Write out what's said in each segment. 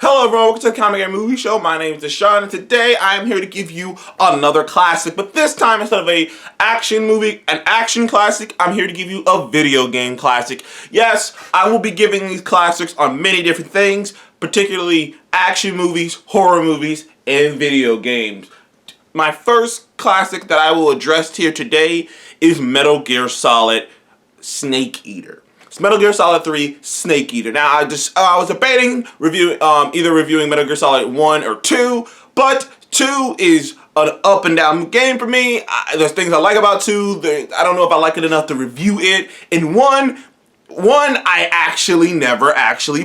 Hello everyone, welcome to the Comic and Movie Show. My name is Deshaun, and today I am here to give you another classic. But this time, instead of an action classic, I'm here to give you a video game classic. Yes, I will be giving these classics on many different things, particularly action movies, horror movies, and video games. My first classic that I will address here today is Metal Gear Solid Snake Eater. It's Metal Gear Solid 3 Snake Eater. Now, I was debating either reviewing Metal Gear Solid 1 or 2, but 2 is an up and down game for me. There's things I like about 2. I don't know if I like it enough to review it. And 1, I actually never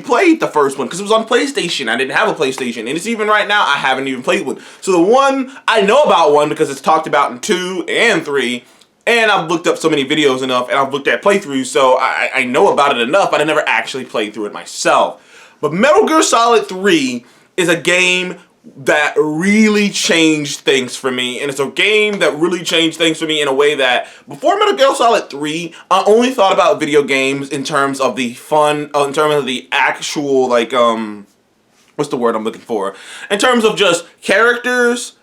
played the first one because it was on PlayStation. I didn't have a PlayStation, and it's even right now I haven't even played one. So the 1, I know about 1 because it's talked about in 2 and 3. And I've looked up so many videos enough, and I've looked at playthroughs, so I know about it enough, but I never actually played through it myself. But Metal Gear Solid 3 is a game that really changed things for me, and it's a game that really changed things for me in a way that before Metal Gear Solid 3, I only thought about video games in terms of the fun, in terms of the actual, like, what's the word I'm looking for? In terms of just characters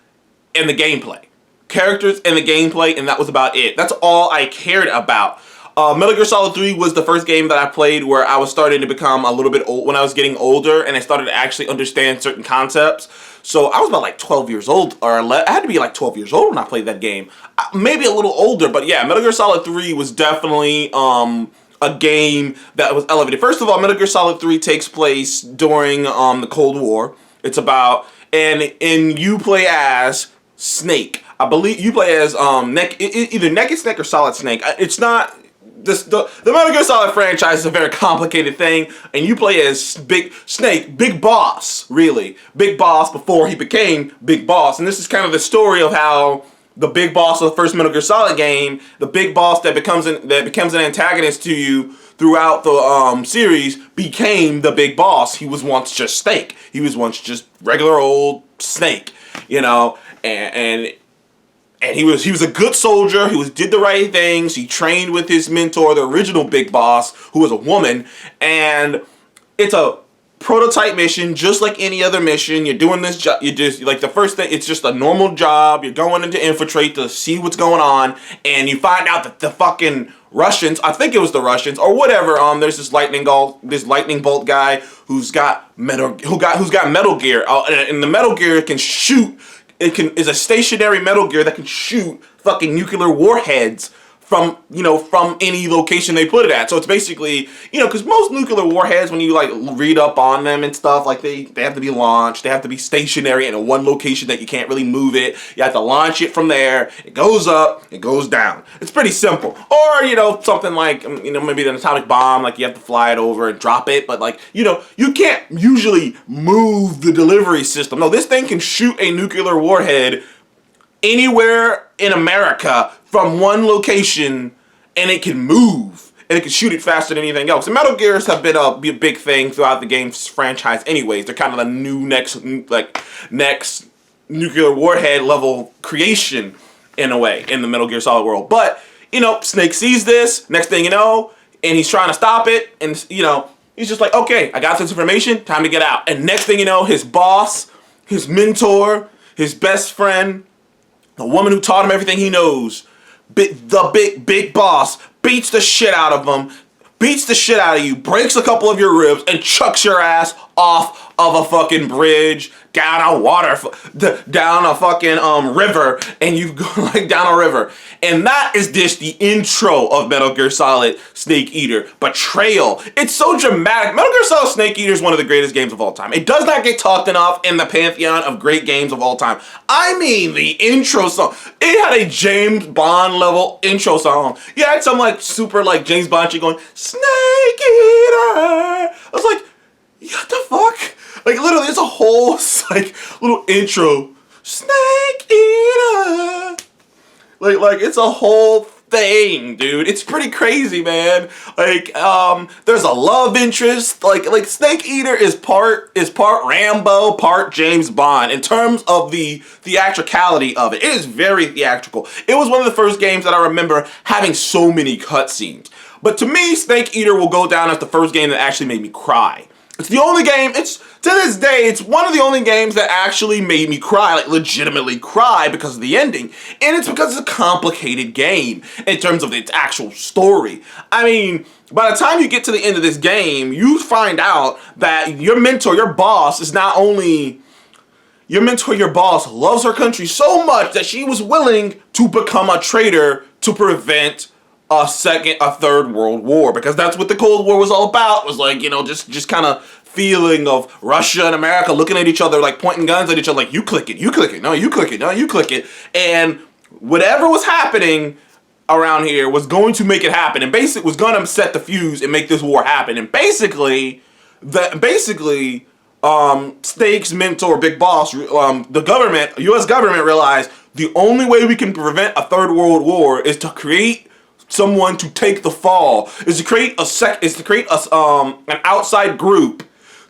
and the gameplay. Characters and the gameplay, and that was about it. That's all I cared about. Metal Gear Solid 3 was the first game that I played where I was starting to become a little bit old, when I was getting older, and I started to actually understand certain concepts. So I was about like 12 years old, or I had to be like 12 years old when I played that game. Maybe a little older, but yeah, Metal Gear Solid 3 was definitely a game that was elevated. First of all, Metal Gear Solid 3 takes place during the Cold War. It's about, and you play as Snake. I believe you play as either Naked Snake or Solid Snake. It's not the Metal Gear Solid franchise is a very complicated thing, and you play as Big Snake, Big Boss, really Big Boss before he became Big Boss. And this is kind of the story of how the Big Boss of the first Metal Gear Solid game, the Big Boss that becomes an antagonist to you throughout the series, became the Big Boss. He was once just Snake. He was once just regular old Snake, you know, and he was a good soldier. He did the right things. He trained with his mentor, the original Big Boss, who was a woman. And it's a prototype mission, just like any other mission. You're doing this job. You just like the first thing. It's just a normal job. You're going in to infiltrate to see what's going on, and you find out that the fucking Russians, I think it was the Russians or whatever. There's this lightning bolt guy who's got metal gear, and the Metal Gear can shoot. Is a stationary Metal Gear that can shoot fucking nuclear warheads from any location they put it at. So it's basically, because most nuclear warheads, when you like read up on them and stuff, like they have to be launched, they have to be stationary in one location that you can't really move it. You have to launch it from there. It goes up, it goes down. It's pretty simple. Or, something like, maybe an atomic bomb, like you have to fly it over and drop it, but like, you can't usually move the delivery system. No, this thing can shoot a nuclear warhead anywhere in America from one location, and it can move, and it can shoot it faster than anything else. And Metal Gears have been a big thing throughout the game's franchise anyways. They're kind of the new next nuclear warhead level creation, in a way, in the Metal Gear Solid world. But, Snake sees this, next thing you know, and he's trying to stop it, and, he's just like, okay, I got this information, time to get out. And next thing you know, his boss, his mentor, his best friend, the woman who taught him everything he knows, the big boss, beats the shit out of him, beats the shit out of you, breaks a couple of your ribs, and chucks your ass off of a fucking bridge, down a fucking river, and you go like down a river. And that is just the intro of Metal Gear Solid Snake Eater. Betrayal. It's so dramatic. Metal Gear Solid Snake Eater is one of the greatest games of all time. It does not get talked enough in the pantheon of great games of all time. I mean, the intro song. It had a James Bond level intro song. You had some like super like James Bond shit going, Snake Eater. I was like, what the fuck? Like literally, it's a whole like little intro. Snake Eater. Like it's a whole thing, dude. It's pretty crazy, man. Like, there's a love interest. Like Snake Eater is part Rambo, part James Bond in terms of the theatricality of it. It is very theatrical. It was one of the first games that I remember having so many cutscenes. But to me, Snake Eater will go down as the first game that actually made me cry. It's the only game, it's, to this day, it's one of the only games that actually made me cry, like legitimately cry because of the ending. And it's because it's a complicated game in terms of its actual story. I mean, by the time you get to the end of this game, you find out that your mentor, your boss, is not only... Your mentor, your boss, loves her country so much that she was willing to become a traitor to prevent a third world war, because that's what the Cold War was all about. It was like, you know, just kind of feeling of Russia and America looking at each other, like pointing guns at each other, like, you click it, no, you click it, no, you click it. And whatever was happening around here was going to make it happen, and basically was going to set the fuse and make this war happen. And basically, Snake's mentor, Big Boss, the government, U.S. government realized the only way we can prevent a third world war is to create someone to take the fall, is to create an outside group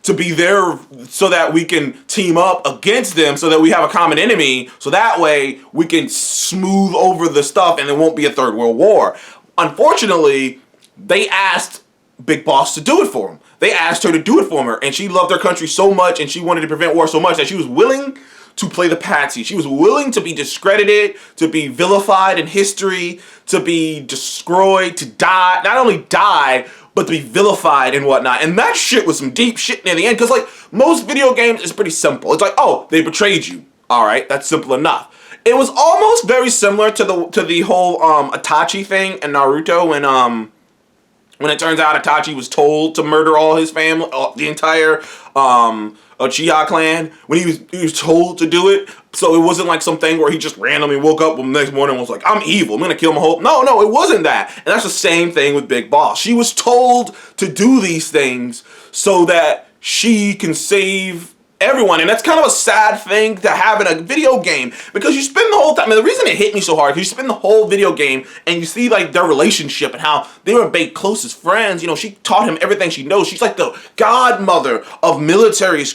to be there so that we can team up against them, so that we have a common enemy, so that way we can smooth over the stuff and there won't be a third world war. Unfortunately, they asked Big Boss to do it for them. They asked her to do it for her, and she loved her country so much and she wanted to prevent war so much that she was willing to play the patsy. She was willing to be discredited, to be vilified in history, to be destroyed, to die, not only die, but to be vilified and whatnot. And that shit was some deep shit near the end, because like most video games, it's pretty simple. It's like, oh, they betrayed you. All right, that's simple enough. It was almost very similar to the whole Itachi thing in Naruto, when it turns out Itachi was told to murder all his family, the entire Uchiha clan, when he was told to do it. So it wasn't like something where he just randomly woke up the next morning and was like, I'm evil, I'm gonna kill my whole... No, it wasn't that. And that's the same thing with Big Boss. She was told to do these things so that she can save everyone. And that's kind of a sad thing to have in a video game, because you spend the whole time, and the reason it hit me so hard, because you spend the whole video game and you see like their relationship and how they were big closest friends. You know, she taught him everything she knows. She's like the godmother of military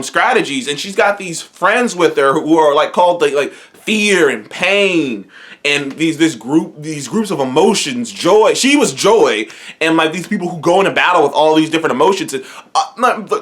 strategies, and she's got these friends with her who are like called like fear and pain, and these groups of emotions. Joy, she was joy, and like these people who go into battle with all these different emotions. And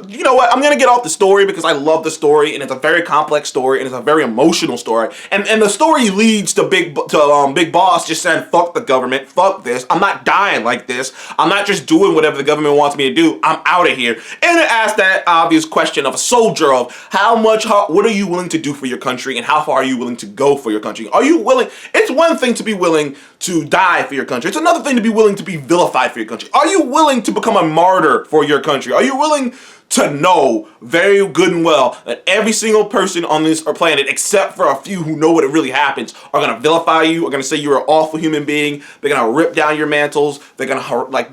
you know what, I'm gonna get off the story because I love the story, and it's a very complex story, and it's a very emotional story, and the story leads to Big Boss just saying, fuck the government, fuck this, I'm not dying like this, I'm not just doing whatever the government wants me to do, I'm out of here. And it asks that obvious question of a soldier of what are you willing to do for your country, and how far are you willing to go for your country? Are you willing? It's one thing to be willing to die for your country. It's another thing to be willing to be vilified for your country. Are you willing to become a martyr for your country? Are you willing to know very good and well that every single person on this planet, except for a few who know what it really happens, are going to vilify you, are going to say you're an awful human being, they're going to rip down your mantles, they're going to, like,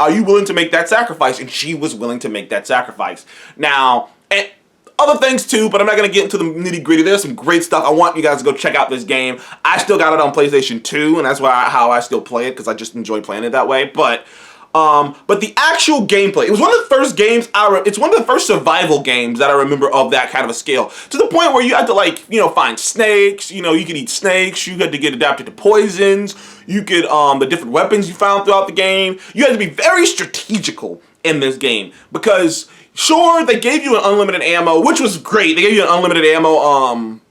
are you willing to make that sacrifice? And she was willing to make that sacrifice. Now, and other things too, but I'm not going to get into the nitty gritty. There's some great stuff. I want you guys to go check out this game. I still got it on PlayStation 2, and that's how I still play it, because I just enjoy playing it that way. But the actual gameplay, it was one of the first games it's one of the first survival games that I remember of that kind of a scale. To the point where you had to, like, you know, find snakes, you know, you could eat snakes, you had to get adapted to poisons, you could, the different weapons you found throughout the game. You had to be very strategical in this game, because sure, they gave you an unlimited ammo, which was great. They gave you an unlimited ammo,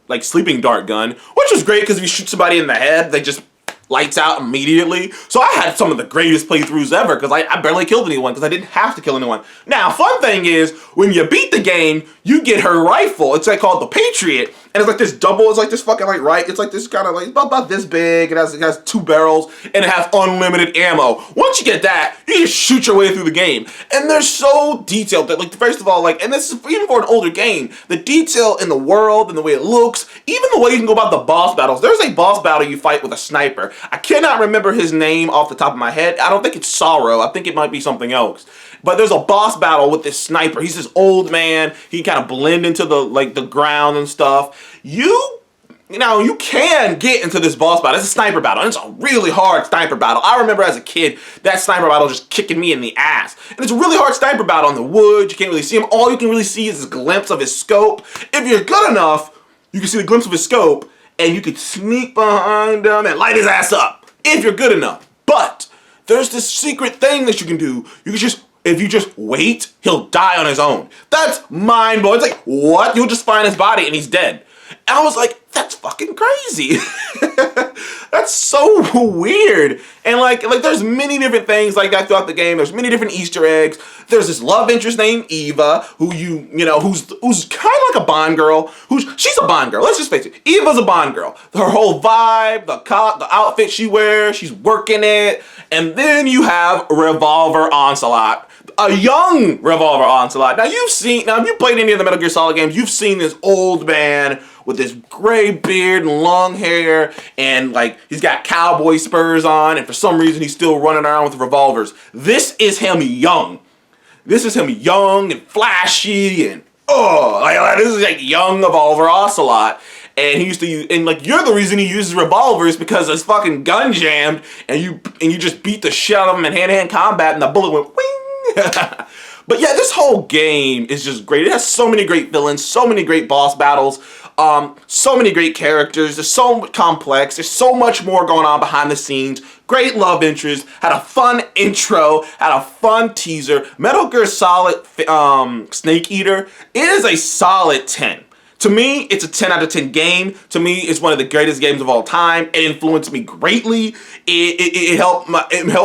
like sleeping dart gun, which was great because if you shoot somebody in the head, they just lights out immediately. So I had some of the greatest playthroughs ever because I barely killed anyone because I didn't have to kill anyone. Now, fun thing is, when you beat the game, you get her rifle. It's like called the Patriot. And it's like this it's like this fucking like it's like this kind of like about this big. It has 2 barrels and it has unlimited ammo. Once you get that, you just shoot your way through the game. And they're so detailed that, like, first of all, like, and this is even for an older game, the detail in the world and the way it looks, even the way you can go about the boss battles. There's a boss battle you fight with a sniper. I cannot remember his name off the top of my head. I don't think it's Sorrow. I think it might be something else. But there's a boss battle with this sniper. He's this old man. He kind of blend into the ground and stuff. You can get into this boss battle. It's a sniper battle. And it's a really hard sniper battle. I remember as a kid, that sniper battle just kicking me in the ass. And it's a really hard sniper battle in the woods. You can't really see him. All you can really see is a glimpse of his scope. If you're good enough, you can see the glimpse of his scope, and you can sneak behind him and light his ass up. If you're good enough. But there's this secret thing that you can do. You can just if you just wait, he'll die on his own. That's mind-blowing. It's like, what? You'll just find his body and he's dead. And I was like, that's fucking crazy. That's so weird. And like there's many different things like that throughout the game. There's many different Easter eggs. There's this love interest named Eva, who who's kind of like a Bond girl. She's a Bond girl. Let's just face it. Eva's a Bond girl. Her whole vibe, the outfit she wears, she's working it. And then you have Revolver Onslaught. A young Revolver Onslaught. Now if you played any of the Metal Gear Solid games, you've seen this old man with this gray beard and long hair, and like he's got cowboy spurs on, and for some reason he's still running around with revolvers. This is him young. This is him young and flashy, and this is like young Revolver Ocelot. And he used to use, and like you're the reason he uses revolvers because his fucking gun jammed, and you just beat the shit out of him in hand-to-hand combat, and the bullet went wing. But yeah, this whole game is just great. It has so many great villains, so many great boss battles, so many great characters. There's so complex. There's so much more going on behind the scenes. Great love interest. Had a fun intro. Had a fun teaser. Metal Gear Solid Snake Eater. It is a solid 10. To me, it's a 10 out of 10 game. To me, it's one of the greatest games of all time. It influenced me greatly. It helped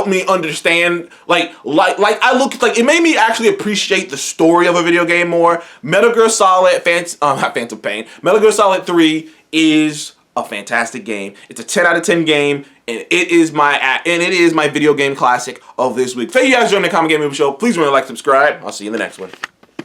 me understand, it made me actually appreciate the story of a video game more. Metal Gear Solid, not Phantom Pain, Metal Gear Solid 3 is a fantastic game. It's a 10 out of 10 game, and it is my video game classic of this week. Thank you guys for joining the Common Game Movie Show. Please remember to like, subscribe. I'll see you in the next one.